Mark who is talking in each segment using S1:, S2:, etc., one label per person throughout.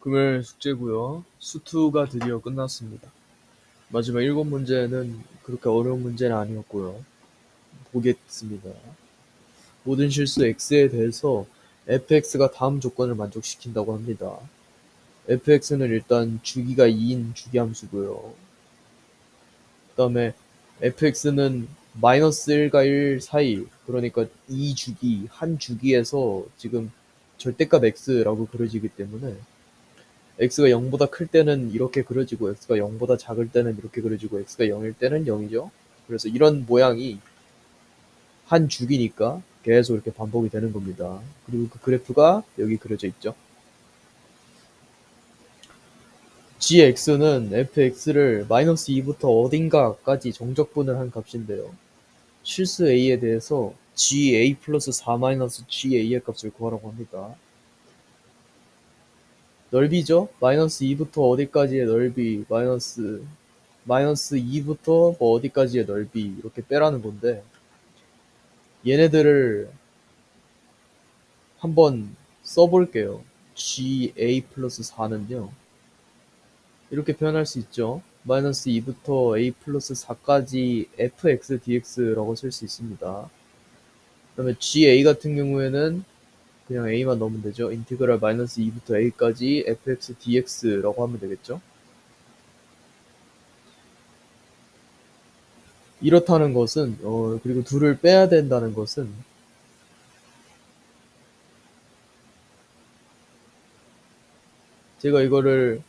S1: 금요일 숙제고요. 수투가 드디어 끝났습니다. 마지막 7문제는 그렇게 어려운 문제는 아니었고요. 보겠습니다. 모든 실수 x에 대해서 fx가 다음 조건을 만족시킨다고 합니다. fx는 일단 주기가 2인 주기함수고요. 그 다음에 fx는 마이너스 1과 1 사이, 그러니까 2주기, 한 주기에서 지금 절대값 x라고 그려지기 때문에 x가 0보다 클 때는 이렇게 그려지고 x가 0보다 작을 때는 이렇게 그려지고 x가 0일 때는 0이죠. 그래서 이런 모양이 한 주기니까 계속 이렇게 반복이 되는 겁니다. 그리고 그 그래프가 여기 그려져 있죠. gx는 fx를 마이너스 2부터 어딘가까지 정적분을 한 값인데요. 실수 a에 대해서 ga 플러스 4 마이너스 ga의 값을 구하라고 합니다. 넓이죠? 마이너스 2부터 어디까지의 넓이, 마이너스 2부터 뭐 어디까지의 넓이, 이렇게 빼라는 건데, 얘네들을 한번 써볼게요. ga 플러스 4는요, 이렇게 표현할 수 있죠. 마이너스 2부터 a 플러스 4까지 fx dx라고 쓸 수 있습니다. 그 다음에 ga 같은 경우에는 그냥 a만 넣으면 되죠. 인티그랄 마이너스 2부터 a까지 fx dx라고 하면 되겠죠. 이렇다는 것은, 그리고 둘을 빼야 된다는 것은, 제가 이거를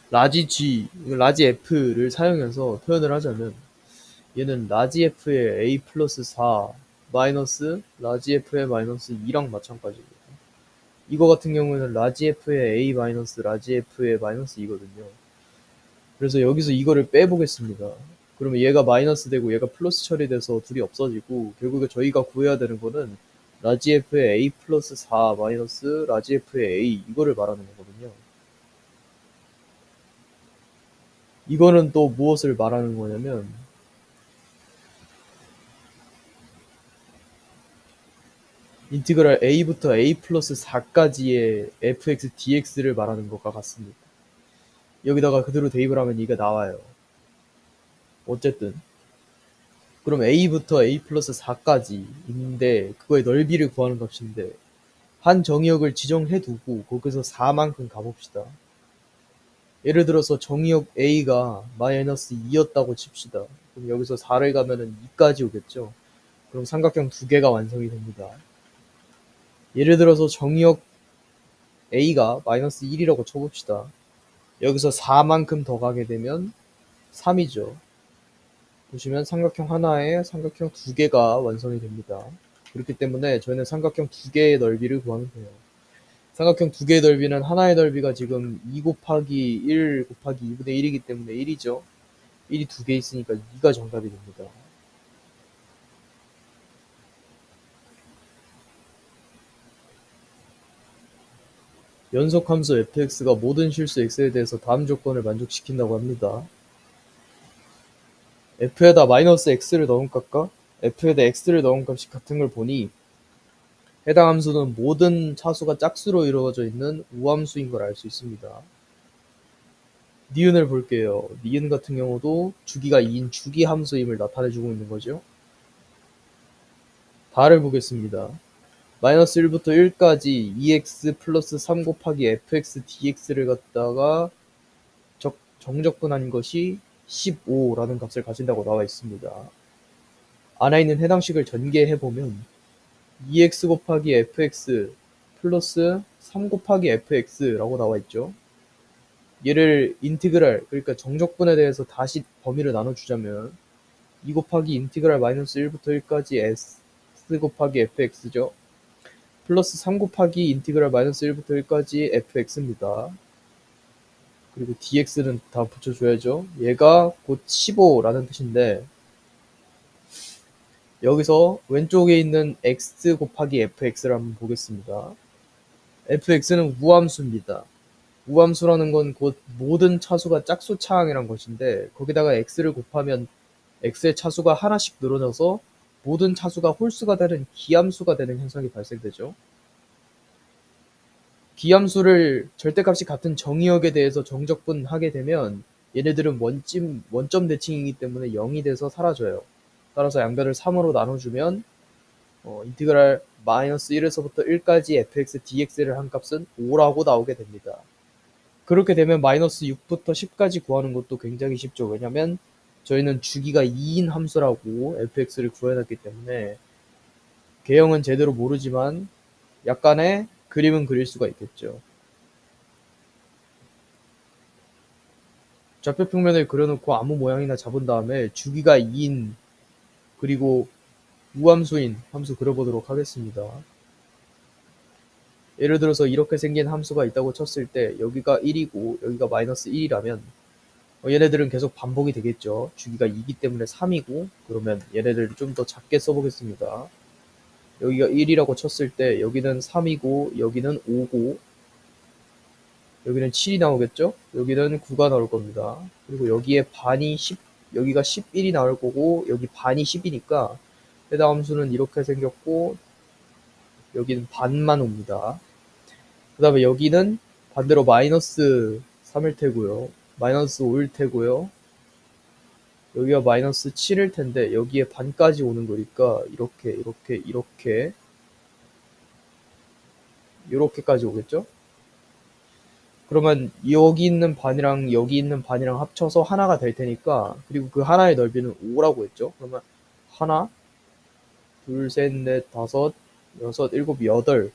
S1: 라지 G, 라지 F를 사용해서 표현을 하자면, 얘는 라지 F의 A 플러스 4 마이너스 라지 F의 마이너스 2랑 마찬가지입니다. 이거 같은 경우에는 라지 F의 A 마이너스 라지 F의 마이너스 2거든요. 그래서 여기서 이거를 빼보겠습니다. 그러면 얘가 마이너스 되고 얘가 플러스 처리돼서 둘이 없어지고, 결국에 저희가 구해야 되는 거는 라지 F의 A 플러스 4 마이너스 라지 F의 A, 이거를 말하는 거거든요. 이거는 또 무엇을 말하는 거냐면, 인티그랄 a부터 a 플러스 4까지의 fx dx를 말하는 것과 같습니다. 여기다가 그대로 대입을 하면 이게 나와요. 어쨌든 그럼 a부터 a 플러스 4까지인데 그거의 넓이를 구하는 값인데, 한 정의역을 지정해 두고 거기서 4만큼 가봅시다. 예를 들어서 정의역 a가 마이너스 2였다고 칩시다. 그럼 여기서 4를 가면은 2까지 오겠죠. 그럼 삼각형 두 개가 완성이 됩니다. 예를 들어서 정의역 a가 마이너스 1이라고 쳐봅시다. 여기서 4만큼 더 가게 되면 3이죠. 보시면 삼각형 하나에 삼각형 두 개가 완성이 됩니다. 그렇기 때문에 저희는 삼각형 두 개의 넓이를 구하면 돼요. 삼각형 두 개의 넓이는 하나의 넓이가 지금 2 곱하기 1 곱하기 2분의 1이기 때문에 1이죠. 1이 두 개 있으니까 2가 정답이 됩니다. 연속함수 fx가 모든 실수 x에 대해서 다음 조건을 만족시킨다고 합니다. f에다 마이너스 x를 넣은 값과 f에다 x를 넣은 값이 같은 걸 보니 해당 함수는 모든 차수가 짝수로 이루어져 있는 우함수인 걸 알 수 있습니다. 니은을 볼게요. 니은 같은 경우도 주기가 2인 주기함수임을 나타내주고 있는 거죠. 다를 보겠습니다. 마이너스 1부터 1까지 2x 플러스 3 곱하기 fx dx를 갖다가 정적분한 것이 15라는 값을 가진다고 나와 있습니다. 안에 있는 해당 식을 전개해보면 2x 곱하기 fx 플러스 3 곱하기 fx라고 나와 있죠. 얘를 인티그랄, 그러니까 정적분에 대해서 다시 범위를 나눠주자면 2 곱하기 인티그랄 마이너스 1부터 1까지 s 곱하기 fx죠. 플러스 3 곱하기 인티그랄 마이너스 1부터 1까지 fx입니다. 그리고 dx는 다 붙여줘야죠. 얘가 곧 15라는 뜻인데, 여기서 왼쪽에 있는 x 곱하기 fx를 한번 보겠습니다. fx는 우함수입니다. 우함수라는 건 곧 모든 차수가 짝수 차항이란 것인데, 거기다가 x를 곱하면 x의 차수가 하나씩 늘어져서 모든 차수가 홀수가 되는 기함수가 되는 현상이 발생되죠. 기함수를 절대값이 같은 정의역에 대해서 정적분하게 되면 얘네들은 원점 대칭이기 때문에 0이 돼서 사라져요. 따라서 양변을 3으로 나눠주면 인티그랄 마이너스 1에서부터 1까지 fx dx를 한 값은 5라고 나오게 됩니다. 그렇게 되면 마이너스 6부터 10까지 구하는 것도 굉장히 쉽죠. 왜냐면 저희는 주기가 2인 함수라고 fx를 구해놨기 때문에 개형은 제대로 모르지만 약간의 그림은 그릴 수가 있겠죠. 좌표평면을 그려놓고 아무 모양이나 잡은 다음에 주기가 2인 그리고 우함수인 함수 그려보도록 하겠습니다. 예를 들어서 이렇게 생긴 함수가 있다고 쳤을 때 여기가 1이고 여기가 마이너스 1이라면 얘네들은 계속 반복이 되겠죠. 주기가 2기 때문에 3이고 그러면 얘네들을 좀 더 작게 써보겠습니다. 여기가 1이라고 쳤을 때 여기는 3이고 여기는 5고 여기는 7이 나오겠죠? 여기는 9가 나올 겁니다. 그리고 여기에 반이 10, 여기가 11이 나올 거고 여기 반이 10이니까 해당 함수는 이렇게 생겼고 여기는 반만 옵니다. 그 다음에 여기는 반대로 마이너스 3일 테고요. 마이너스 5일 테고요. 여기가 마이너스 7일 텐데 여기에 반까지 오는 거니까 이렇게까지 오겠죠? 그러면 여기 있는 반이랑 여기 있는 반이랑 합쳐서 하나가 될 테니까 그리고 그 하나의 넓이는 5라고 했죠? 그러면 하나, 둘, 셋, 넷, 다섯, 여섯, 일곱, 여덟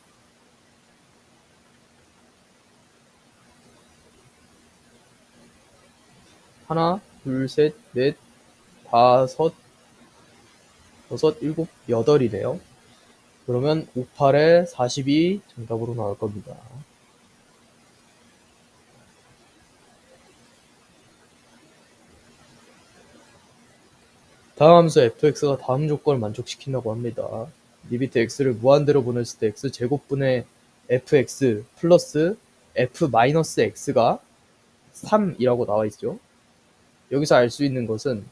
S1: 하나, 둘, 셋, 넷, 다섯, 여섯, 일곱, 여덟이네요. 그러면 5, 8에 40이 정답으로 나올 겁니다. 다음 함수 fx가 다음 조건을 만족시킨다고 합니다. 리미트 x를 무한대로 보냈을 때 x제곱분의 fx 플러스 f-x가 3이라고 나와 있죠. 여기서 알 수 있는 것은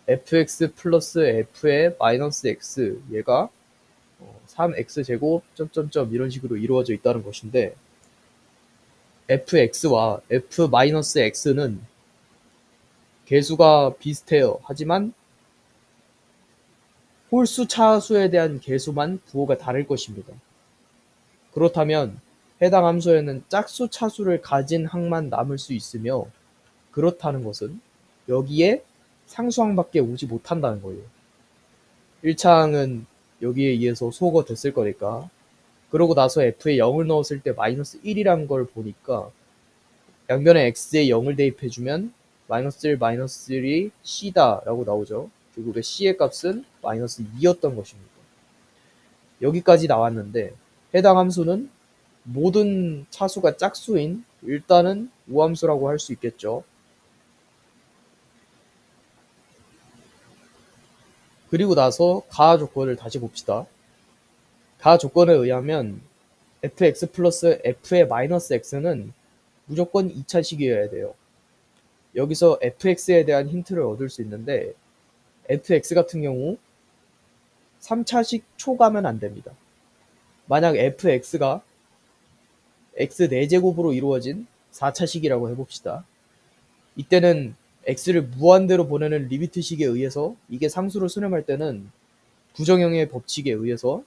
S1: fx 플러스 f의 마이너스 x 얘가 3x제곱 점점점 이런 식으로 이루어져 있다는 것인데 fx와 f-x는 개수가 비슷해요. 하지만 홀수 차수에 대한 개수만 부호가 다를 것입니다. 그렇다면 해당 함수에는 짝수 차수를 가진 항만 남을 수 있으며 그렇다는 것은 여기에 상수항밖에 오지 못한다는 거예요. 1차항은 여기에 의해서 소거 됐을 거니까 그러고 나서 f에 0을 넣었을 때 마이너스 1이란 걸 보니까 양변에 x에 0을 대입해주면 마이너스 1, 마이너스 1이 c다 라고 나오죠. 결국에 c의 값은 마이너스 2였던 것입니다. 여기까지 나왔는데 해당 함수는 모든 차수가 짝수인 일단은 우함수라고 할 수 있겠죠. 그리고 나서 가하 조건을 다시 봅시다. 가하 조건에 의하면 fx 플러스 f의 마이너스 x는 무조건 2차식이어야 돼요. 여기서 fx에 대한 힌트를 얻을 수 있는데 fx 같은 경우 3차식 초가면 안 됩니다. 만약 fx가 x 4제곱으로 이루어진 4차식이라고 해봅시다. 이때는 x를 무한대로 보내는 리미트식에 의해서 이게 상수로 수렴할 때는 부정형의 법칙에 의해서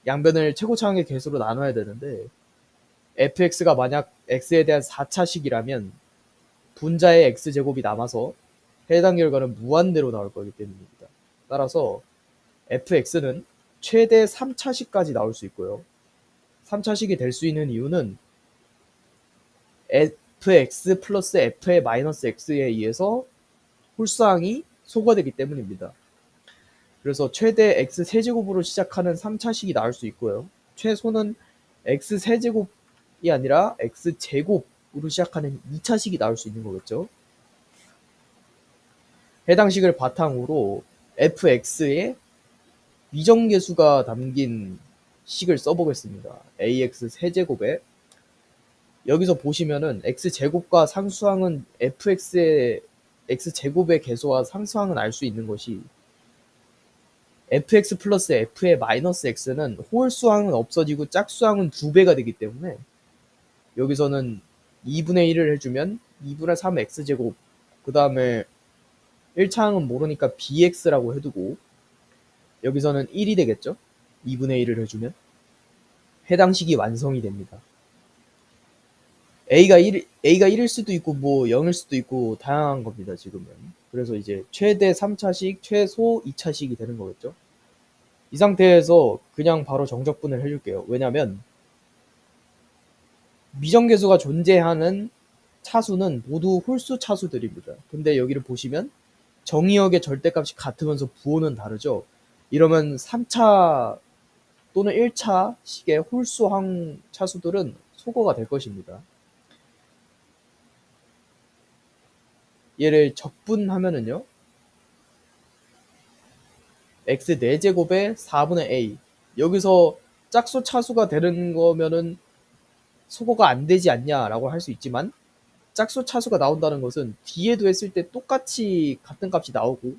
S1: 양변을 최고차항의 개수로 나눠야 되는데 fx가 만약 x에 대한 4차식이라면 분자의 x제곱이 남아서 해당 결과는 무한대로 나올 거기 때문입니다. 따라서 fx는 최대 3차식까지 나올 수 있고요. 3차식이 될 수 있는 이유는 fx 플러스 f의 마이너스 x에 의해서 홀수항이 소거되기 때문입니다. 그래서 최대 x 세제곱으로 시작하는 3차식이 나올 수 있고요. 최소는 x 세제곱이 아니라 x 제곱으로 시작하는 2차식이 나올 수 있는 거겠죠. 해당 식을 바탕으로 fx에 미정계수가 담긴 식을 써보겠습니다. ax 세제곱에 여기서 보시면은 x제곱과 상수항은 fx의 x제곱의 개수와 상수항은 알 수 있는 것이 fx 플러스 f의 마이너스 x는 홀수항은 없어지고 짝수항은 2배가 되기 때문에 여기서는 2분의 1을 해주면 2분의 3 x제곱, 그 다음에 1차항은 모르니까 bx라고 해두고 여기서는 1이 되겠죠? 2분의 1을 해주면 해당 식이 완성이 됩니다. A가 1일 수도 있고 뭐 0일 수도 있고 다양한 겁니다, 지금은. 그래서 이제 최대 3차식, 최소 2차식이 되는 거겠죠. 이 상태에서 그냥 바로 정적분을 해줄게요. 왜냐면 미정계수가 존재하는 차수는 모두 홀수 차수들입니다. 근데 여기를 보시면 정의역의 절대값이 같으면서 부호는 다르죠. 이러면 3차 또는 1차 식의 홀수항 차수들은 소거가 될 것입니다. 얘를 적분하면은요, x 4제곱에 4분의 a. 여기서 짝수 차수가 되는 거면은 소거가 안 되지 않냐라고 할 수 있지만, 짝수 차수가 나온다는 것은 뒤에도 했을 때 똑같이 같은 값이 나오고,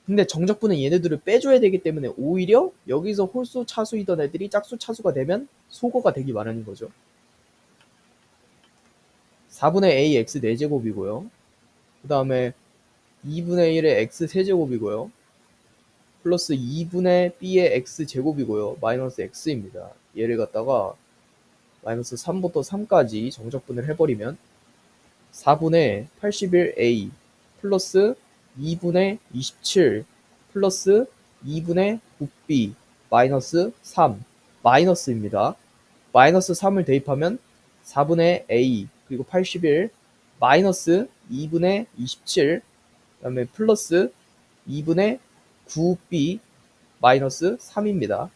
S1: 근데 정적분은 얘네들을 빼줘야 되기 때문에 오히려 여기서 홀수 차수이던 애들이 짝수 차수가 되면 소거가 되기 마련인 거죠. 4분의 a x 4제곱이고요. 그 다음에 2분의 1의 x 세제곱이고요. 플러스 2분의 b의 x제곱이고요. 마이너스 x입니다. 얘를 갖다가 마이너스 3부터 3까지 정적분을 해버리면 4분의 81a 플러스 2분의 27 플러스 2분의 9b 마이너스 3 마이너스입니다. 마이너스 3을 대입하면 4분의 a 그리고 81 마이너스 2분의 27 그 다음에 플러스 2분의 9b 마이너스 3입니다.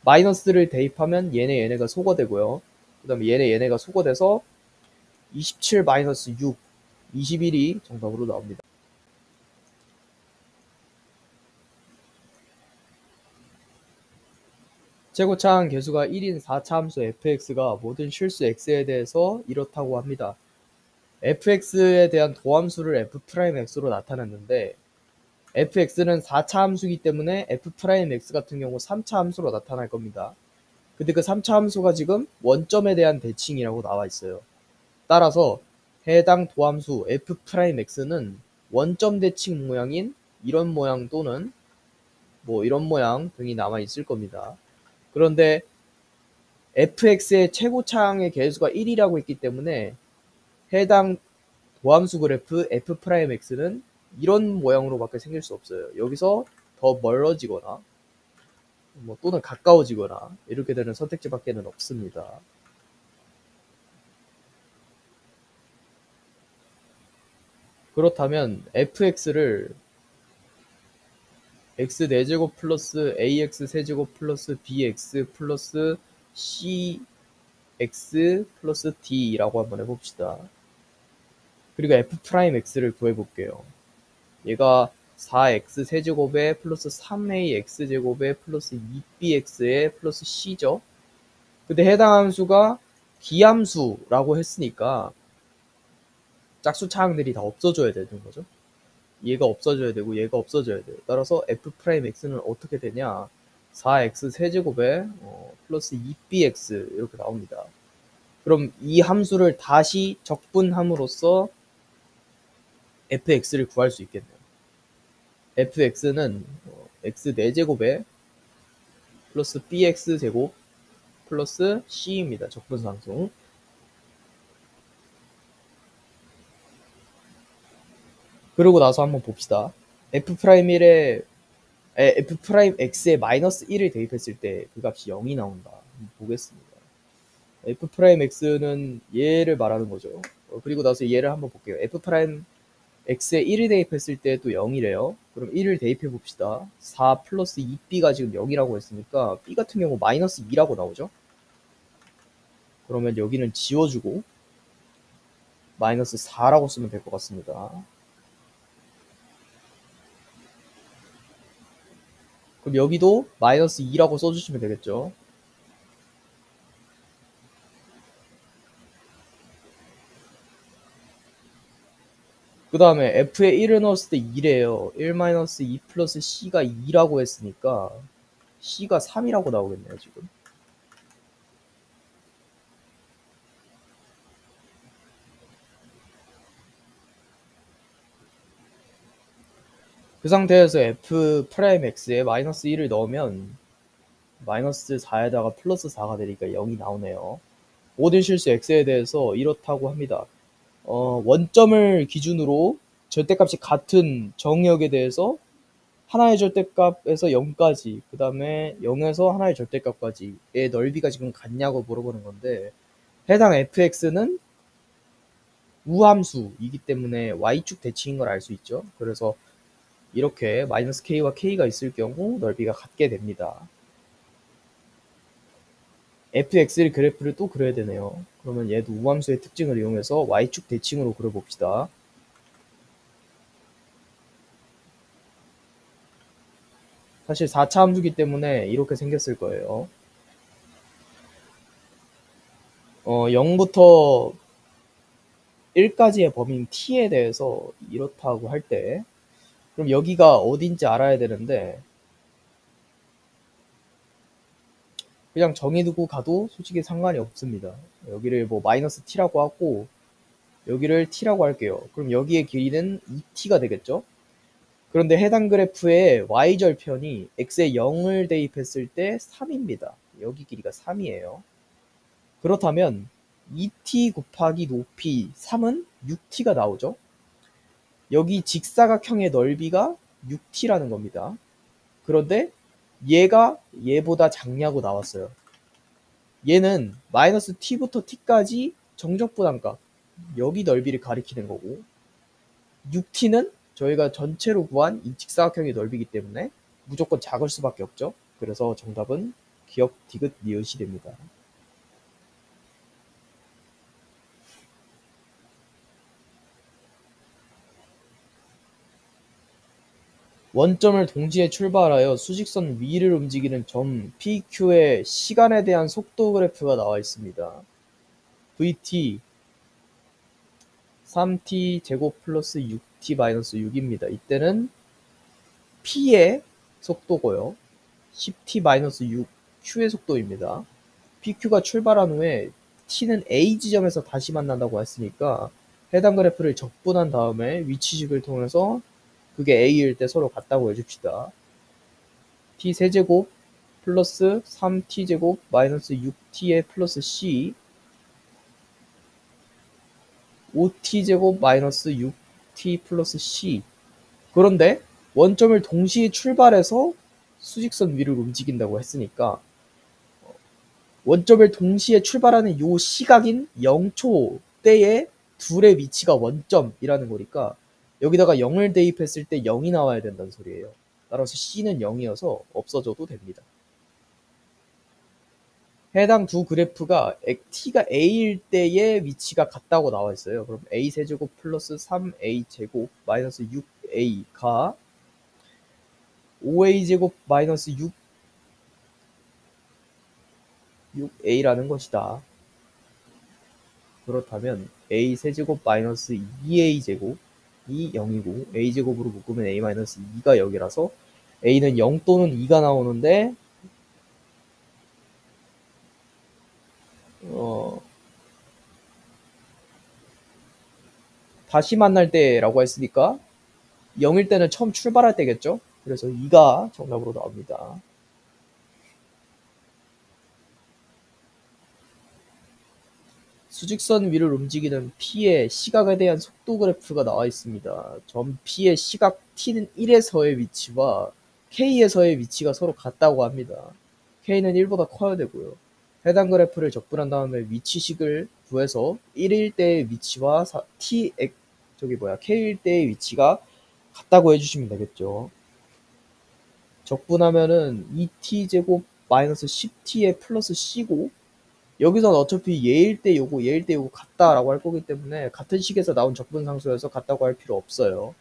S1: 마이너스를 대입하면 얘네가 소거되고요. 그 다음에 얘네가 소거돼서 27 마이너스 6, 21이 정답으로 나옵니다. 최고차항 개수가 1인 4차 함수 fx가 모든 실수 x에 대해서 이렇다고 합니다. fx에 대한 도함수를 f'x로 나타냈는데 fx는 4차 함수이기 때문에 f'x 같은 경우 3차 함수로 나타날 겁니다. 근데 그 3차 함수가 지금 원점에 대한 대칭이라고 나와 있어요. 따라서 해당 도함수 f'x는 원점 대칭 모양인 이런 모양 또는 뭐 이런 모양 등이 남아 있을 겁니다. 그런데 fx의 최고차항의 개수가 1이라고 했기 때문에 해당 도함수 그래프 f'x는 이런 모양으로밖에 생길 수 없어요. 여기서 더 멀어지거나 뭐 또는 가까워지거나 이렇게 되는 선택지밖에는 없습니다. 그렇다면 fx를 x 4제곱 플러스 ax 세제곱 플러스 bx 플러스 cx 플러스 d라고 한번 해봅시다. 그리고 f'x를 구해볼게요. 얘가 4x 세제곱에 플러스 3ax 제곱에 플러스 2bx에 플러스 c죠. 근데 해당 함수가 기함수라고 했으니까 짝수 차항들이 다 없어져야 되는 거죠. 얘가 없어져야 되고 얘가 없어져야 돼요. 따라서 f'x는 어떻게 되냐, 4x 세제곱에 플러스 2bx 이렇게 나옵니다. 그럼 이 함수를 다시 적분함으로써 fx를 구할 수 있겠네요. fx는 x 4제곱에 플러스 bx 제곱 플러스 c입니다. 적분상수. 그러고 나서 한번 봅시다. f'x에 마이너스 1을 대입했을 때 그 값이 0이 나온다. 한번 보겠습니다. f'x는 얘를 말하는 거죠. 그리고 나서 얘를 한번 볼게요. f'x에 1을 대입했을 때 또 0이래요. 그럼 1을 대입해 봅시다. 4 플러스 2b가 지금 0이라고 했으니까 b 같은 경우 마이너스 2라고 나오죠. 그러면 여기는 지워주고 마이너스 4라고 쓰면 될 것 같습니다. 그럼 여기도 마이너스 2라고 써주시면 되겠죠. 그 다음에 f에 1을 넣었을 때 2래요. 1-2 플러스 c가 2라고 했으니까 c가 3이라고 나오겠네요, 지금. 그 상태에서 f 프라임 x에 마이너스 1을 넣으면 마이너스 4에다가 플러스 4가 되니까 0이 나오네요. 모든 실수 x에 대해서 이렇다고 합니다. 원점을 기준으로 절대값이 같은 정역에 대해서 하나의 절대값에서 0까지, 그 다음에 0에서 하나의 절대값까지의 넓이가 지금 같냐고 물어보는 건데, 해당 fx는 우함수이기 때문에 y축 대칭인 걸 알 수 있죠. 그래서 이렇게 마이너스 k와 k가 있을 경우 넓이가 같게 됩니다. fx의 그래프를 또 그려야 되네요. 그러면 얘도 우함수의 특징을 이용해서 y축 대칭으로 그려봅시다. 사실 4차 함수기 때문에 이렇게 생겼을 거예요. 0부터 1까지의 범위인 t에 대해서 이렇다고 할 때, 그럼 여기가 어딘지 알아야 되는데, 그냥 정해두고 가도 솔직히 상관이 없습니다. 여기를 뭐 마이너스 t라고 하고, 여기를 t라고 할게요. 그럼 여기의 길이는 2t가 되겠죠? 그런데 해당 그래프의 y절편이 x에 0을 대입했을 때 3입니다. 여기 길이가 3이에요. 그렇다면 2t 곱하기 높이 3은 6t가 나오죠. 여기 직사각형의 넓이가 6t라는 겁니다. 그런데 얘가 얘보다 작냐고 나왔어요. 얘는 마이너스 t부터 t까지 정적분함값, 여기 넓이를 가리키는 거고, 6t는 저희가 전체로 구한 이 직사각형의 넓이기 때문에 무조건 작을 수밖에 없죠. 그래서 정답은 기역 디귿 니은이 됩니다. 원점을 동시에 출발하여 수직선 위를 움직이는 점 PQ의 시간에 대한 속도 그래프가 나와 있습니다. VT 3t 제곱 플러스 6t 마이너스 6입니다. 이때는 P의 속도고요. 10t 마이너스 6 Q의 속도입니다. PQ가 출발한 후에 T는 A 지점에서 다시 만난다고 했으니까 해당 그래프를 적분한 다음에 위치식을 통해서 그게 A일 때 서로 같다고 해줍시다. T 세제곱 플러스 3T제곱 마이너스 6T의 플러스 C 5T제곱 마이너스 6T 플러스 C. 그런데 원점을 동시에 출발해서 수직선 위를 움직인다고 했으니까 원점을 동시에 출발하는 요 시각인 0초 때에 둘의 위치가 원점이라는 거니까 여기다가 0을 대입했을 때 0이 나와야 된다는 소리예요. 따라서 C는 0이어서 없어져도 됩니다. 해당 두 그래프가 t가 a일 때의 위치가 같다고 나와 있어요. 그럼 a 세제곱 플러스 3a 제곱 마이너스 6a가 5a 제곱 마이너스 6a라는 것이다. 그렇다면 a 세제곱 마이너스 2a 제곱이 0이고 a 제곱으로 묶으면 a 마이너스 2가 0이라서 a는 0 또는 2가 나오는데 다시 만날 때라고 했으니까 0일 때는 처음 출발할 때겠죠? 그래서 2가 정답으로 나옵니다. 수직선 위를 움직이는 P의 시각에 대한 속도 그래프가 나와 있습니다. 점 P의 시각 T는 1에서의 위치와 K에서의 위치가 서로 같다고 합니다. K는 1보다 커야 되고요. 해당 그래프를 적분한 다음에 위치식을 구해서 1일 때의 위치와 K일 때의 위치가 같다고 해주시면 되겠죠. 적분하면은 2t제곱 마이너스 10t의 플러스 c고 여기선 어차피 얘일 때 요거 얘일 때 요거 같다라고 할 거기 때문에 같은 식에서 나온 적분상수여서 같다고 할 필요 없어요.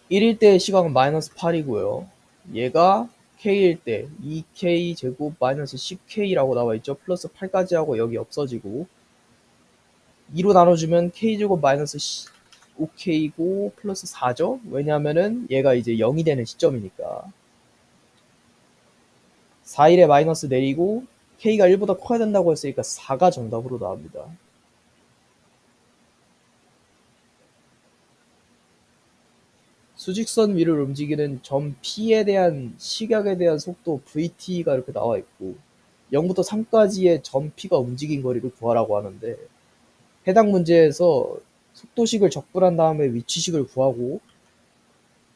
S1: 1일 때의 시각은 마이너스 8이고요. 얘가 k일 때 2k 제곱 마이너스 10k라고 나와 있죠. 플러스 8까지 하고 여기 없어지고 2로 나눠주면 k제곱 마이너스 5k고 플러스 4죠. 왜냐하면은 얘가 이제 0이 되는 시점이니까. 4일에 마이너스 내리고 k가 1보다 커야 된다고 했으니까 4가 정답으로 나옵니다. 수직선 위를 움직이는 점 P에 대한 시각에 대한 속도 VT가 이렇게 나와 있고 0부터 3까지의 점 P가 움직인 거리를 구하라고 하는데 해당 문제에서 속도식을 적분한 다음에 위치식을 구하고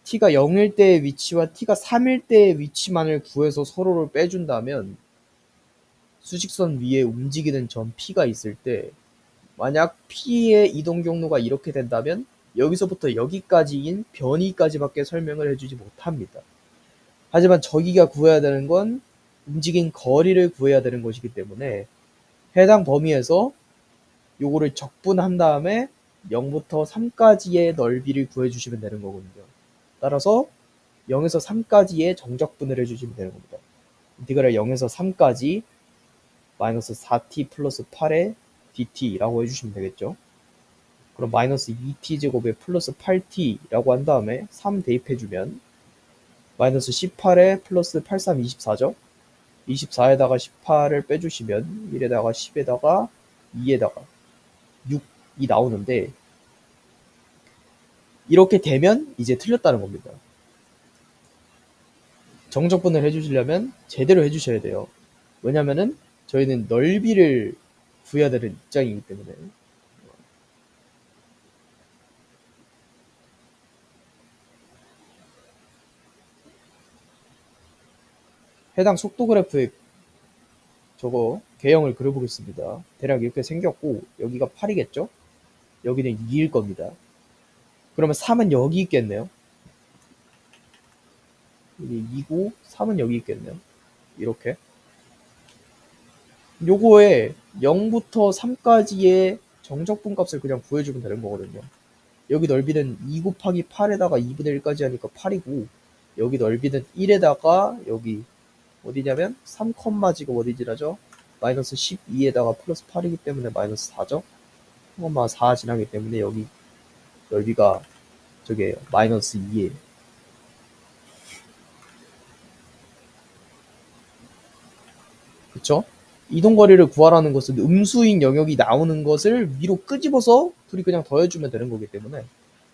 S1: t가 0일 때의 위치와 t가 3일 때의 위치만을 구해서 서로를 빼준다면 수직선 위에 움직이는 점 P가 있을 때 만약 P의 이동 경로가 이렇게 된다면 여기서부터 여기까지인 변이까지밖에 설명을 해주지 못합니다. 하지만 저기가 구해야 되는 건 움직인 거리를 구해야 되는 것이기 때문에 해당 범위에서 요거를 적분한 다음에 0부터 3까지의 넓이를 구해주시면 되는 거거든요. 따라서 0에서 3까지의 정적분을 해주시면 되는 겁니다. 인티그랄 0에서 3까지 마이너스 4t 플러스 8의 dt라고 해주시면 되겠죠. 그럼 마이너스 2t 제곱에 플러스 8t라고 한 다음에 3 대입해주면 마이너스 18에 플러스 83, 24죠. 24에다가 18을 빼주시면 1에다가 10에다가 2에다가 6이 나오는데 이렇게 되면 이제 틀렸다는 겁니다. 정적분을 해주시려면 제대로 해주셔야 돼요. 왜냐면은 저희는 넓이를 구해야 되는 입장이기 때문에. 해당 속도 그래프에 저거 개형을 그려보겠습니다. 대략 이렇게 생겼고 여기가 8이겠죠? 여기는 2일 겁니다. 그러면 3은 여기 있겠네요. 여기 2고 3은 여기 있겠네요. 이렇게. 요거에 0부터 3까지의 정적분 값을 그냥 구해주면 되는 거거든요. 여기 넓이는 2 곱하기 8에다가 2분의 1까지 하니까 8이고 여기 넓이는 1에다가 여기 어디냐면 3, 지금 어디지라죠? 마이너스 12에다가 플러스 8이기 때문에 마이너스 4죠? 4 지나기 때문에 여기 넓이가 저게 마이너스 2에요. 그쵸? 이동거리를 구하라는 것은 음수인 영역이 나오는 것을 위로 끄집어서 둘이 그냥 더해주면 되는 거기 때문에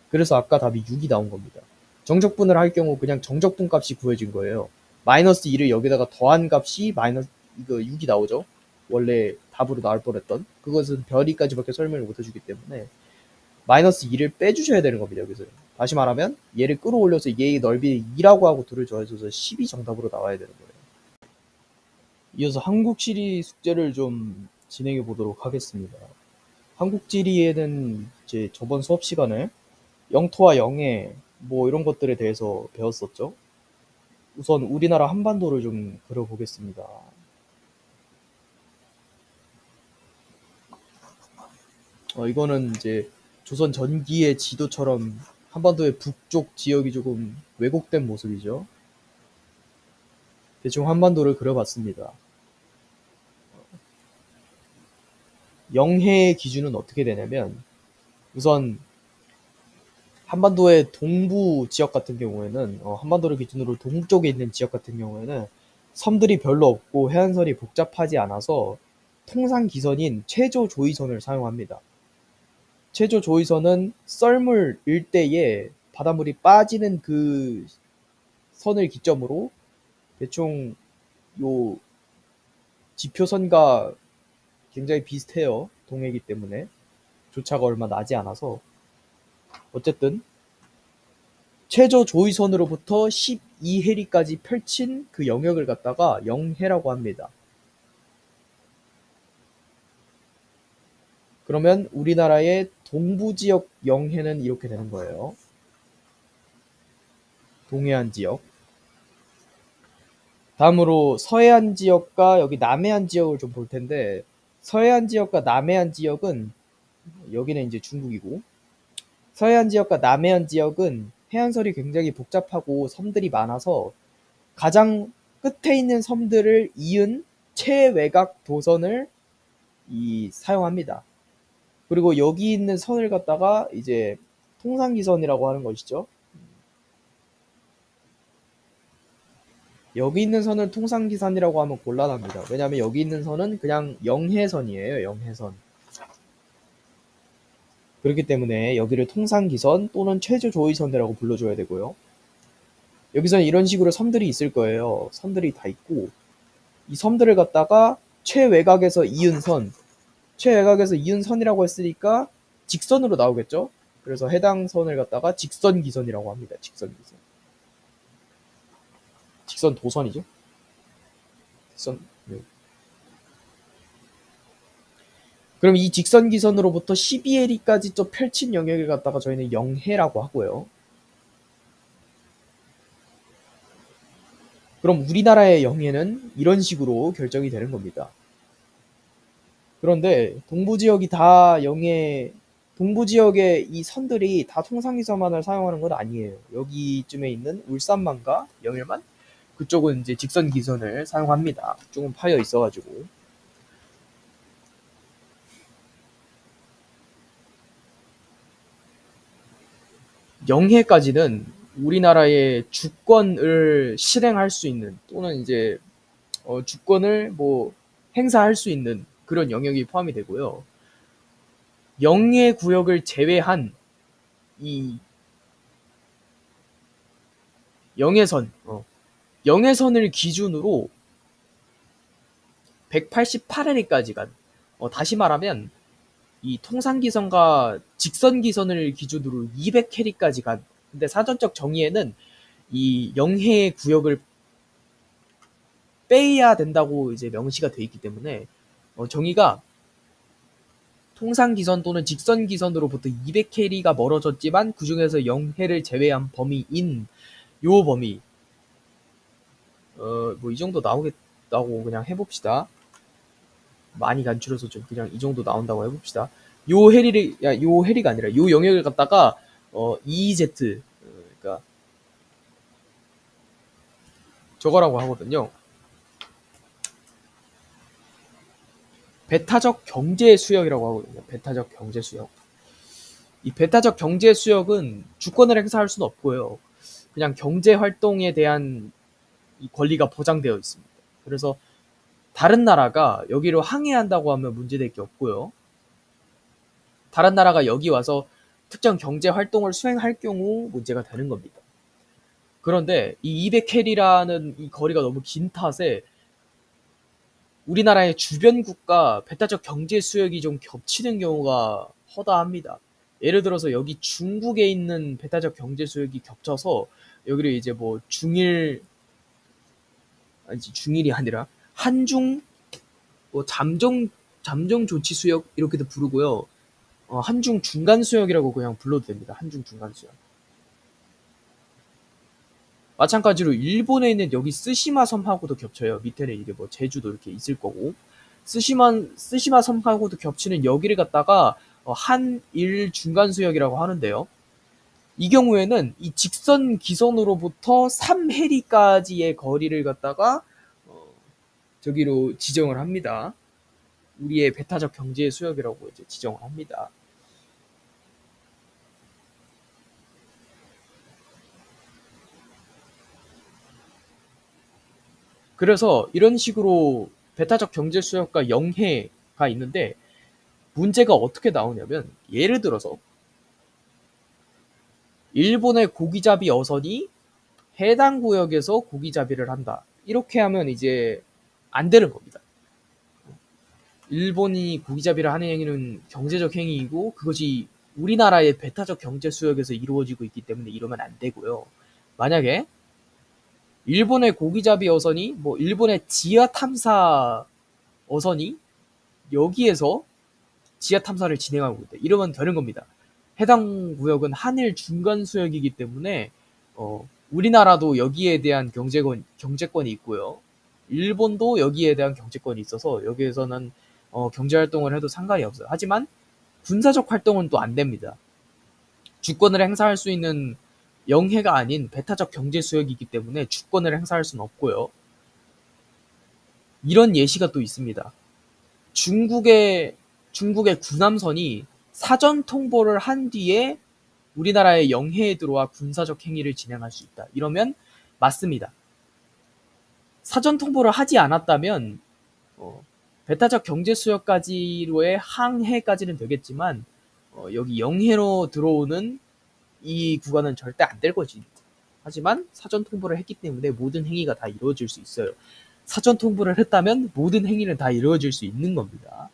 S1: 그래서 아까 답이 6이 나온 겁니다. 정적분을 할 경우 그냥 정적분 값이 구해진 거예요. 마이너스 2를 여기다가 더한 값이 마이너스 이거 6이 나오죠. 원래 답으로 나올 뻔했던 그것은 별이까지밖에 설명을 못 해주기 때문에 마이너스 2를 빼주셔야 되는 겁니다. 여기서 다시 말하면 얘를 끌어올려서 얘의 넓이 2라고 하고 둘을 더해줘서 10이 정답으로 나와야 되는 거예요. 이어서 한국지리 숙제를 좀 진행해 보도록 하겠습니다. 한국지리에는 이제 저번 수업 시간에 영토와 영해 뭐 이런 것들에 대해서 배웠었죠. 우선 우리나라 한반도를 좀 그려보겠습니다. 이거는 이제 조선 전기의 지도처럼 한반도의 북쪽 지역이 조금 왜곡된 모습이죠. 대충 한반도를 그려봤습니다. 영해의 기준은 어떻게 되냐면 우선 한반도의 동부 지역 같은 경우에는 한반도를 기준으로 동쪽에 있는 지역 같은 경우에는 섬들이 별로 없고 해안선이 복잡하지 않아서 통상 기선인 최저 조위선을 사용합니다. 최저 조위선은 썰물 일대에 바닷물이 빠지는 그 선을 기점으로 대충 요 지표선과 굉장히 비슷해요. 동해이기 때문에 조차가 얼마 나지 않아서 어쨌든 최저 조위선으로부터 12해리까지 펼친 그 영역을 갖다가 영해라고 합니다. 그러면 우리나라의 동부 지역 영해는 이렇게 되는 거예요. 동해안 지역. 다음으로 서해안 지역과 여기 남해안 지역을 좀 볼 텐데 서해안 지역과 남해안 지역은 여기는 이제 중국이고 서해안 지역과 남해안 지역은 해안선이 굉장히 복잡하고 섬들이 많아서 가장 끝에 있는 섬들을 이은 최외곽 도선을 사용합니다. 그리고 여기 있는 선을 갖다가 이제 통상기선이라고 하는 것이죠. 여기 있는 선은 통상기선이라고 하면 곤란합니다. 왜냐하면 여기 있는 선은 그냥 영해선이에요. 영해선. 그렇기 때문에 여기를 통상기선 또는 최저조위선이라고 불러줘야 되고요. 여기서는 이런 식으로 섬들이 있을 거예요. 섬들이 다 있고 이 섬들을 갖다가 최외곽에서 이은 선, 최외곽에서 이은 선이라고 했으니까 직선으로 나오겠죠. 그래서 해당 선을 갖다가 직선기선이라고 합니다. 직선기선. 직선 도선이죠. 직선. 네. 그럼 이 직선기선으로부터 12해리까지 좀 펼친 영역을 갖다가 저희는 영해라고 하고요. 그럼 우리나라의 영해는 이런 식으로 결정이 되는 겁니다. 그런데 동부지역이 다 영해, 동부지역의 이 선들이 다 통상기선만을 사용하는 건 아니에요. 여기쯤에 있는 울산만과 영일만 그쪽은 이제 직선기선을 사용합니다. 조금 파여 있어가지고. 영해까지는 우리나라의 주권을 실행할 수 있는 또는 이제 주권을 뭐 행사할 수 있는 그런 영역이 포함이 되고요. 영해 구역을 제외한 이 영해선, 영해선을 기준으로 188해리까지 간, 다시 말하면 이 통상기선과 직선기선을 기준으로 200해리까지 간, 근데 사전적 정의에는 이 영해 구역을 빼야 된다고 이제 명시가 돼 있기 때문에 정의가 통상기선 또는 직선기선으로부터 200해리가 멀어졌지만 그 중에서 영해를 제외한 범위인 요 범위 뭐 이 정도 나오겠다고 그냥 해봅시다. 많이 간추려서 좀 그냥 이 정도 나온다고 해봅시다. 요 해리를 요 해리가 아니라 요 영역을 갖다가 EEZ 그러니까 저거라고 하거든요. 배타적 경제 수역이라고 하거든요. 배타적 경제 수역. 이 배타적 경제 수역은 주권을 행사할 수는 없고요. 그냥 경제 활동에 대한 이 권리가 보장되어 있습니다. 그래서 다른 나라가 여기로 항해한다고 하면 문제될 게 없고요. 다른 나라가 여기 와서 특정 경제 활동을 수행할 경우 문제가 되는 겁니다. 그런데 이 200해리라는 이 거리가 너무 긴 탓에 우리나라의 주변 국가 배타적 경제 수역이 좀 겹치는 경우가 허다합니다. 예를 들어서 여기 중국에 있는 배타적 경제 수역이 겹쳐서 여기를 이제 뭐 중일이 아니라 한중 뭐 잠정 조치 수역 이렇게도 부르고요. 한중 중간 수역이라고 그냥 불러도 됩니다. 한중 중간 수역. 마찬가지로 일본에 있는 여기 쓰시마 섬하고도 겹쳐요. 밑에는 이게 뭐 제주도 이렇게 있을 거고 쓰시마 섬하고도 겹치는 여기를 갖다가 한일 중간 수역이라고 하는데요. 이 경우에는 이 직선 기선으로부터 3해리까지의 거리를 갖다가 저기로 지정을 합니다. 우리의 배타적 경제 수역이라고 이제 지정을 합니다. 그래서 이런 식으로 배타적 경제 수역과 영해가 있는데 문제가 어떻게 나오냐면 예를 들어서 일본의 고기잡이 어선이 해당 구역에서 고기잡이를 한다. 이렇게 하면 이제 안 되는 겁니다. 일본이 고기잡이를 하는 행위는 경제적 행위이고 그것이 우리나라의 배타적 경제 수역에서 이루어지고 있기 때문에 이러면 안 되고요. 만약에 일본의 고기잡이 어선이 뭐 일본의 지하 탐사 어선이 여기에서 지하 탐사를 진행하고 있다. 이러면 되는 겁니다. 해당 구역은 한일 중간 수역이기 때문에 우리나라도 여기에 대한 경제권이 있고요. 일본도 여기에 대한 경제권이 있어서 여기에서는 경제 활동을 해도 상관이 없어요. 하지만 군사적 활동은 또 안 됩니다. 주권을 행사할 수 있는 영해가 아닌 배타적 경제 수역이기 때문에 주권을 행사할 수는 없고요. 이런 예시가 또 있습니다. 중국의 군함선이 사전 통보를 한 뒤에 우리나라의 영해에 들어와 군사적 행위를 진행할 수 있다. 이러면 맞습니다. 사전 통보를 하지 않았다면 배타적 경제 수역까지로의 항해까지는 되겠지만 여기 영해로 들어오는 이 구간은 절대 안 될 거지. 하지만 사전 통보를 했기 때문에 모든 행위가 다 이루어질 수 있어요. 사전 통보를 했다면 모든 행위는 다 이루어질 수 있는 겁니다.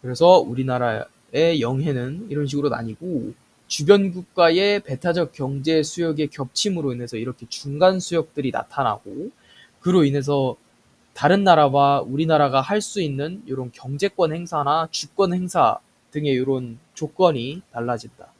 S1: 그래서 우리나라의 영해는 이런 식으로 나뉘고 주변 국가의 배타적 경제 수역의 겹침으로 인해서 이렇게 중간 수역들이 나타나고 그로 인해서 다른 나라와 우리나라가 할 수 있는 이런 경제권 행사나 주권 행사 등의 이런 조건이 달라진다.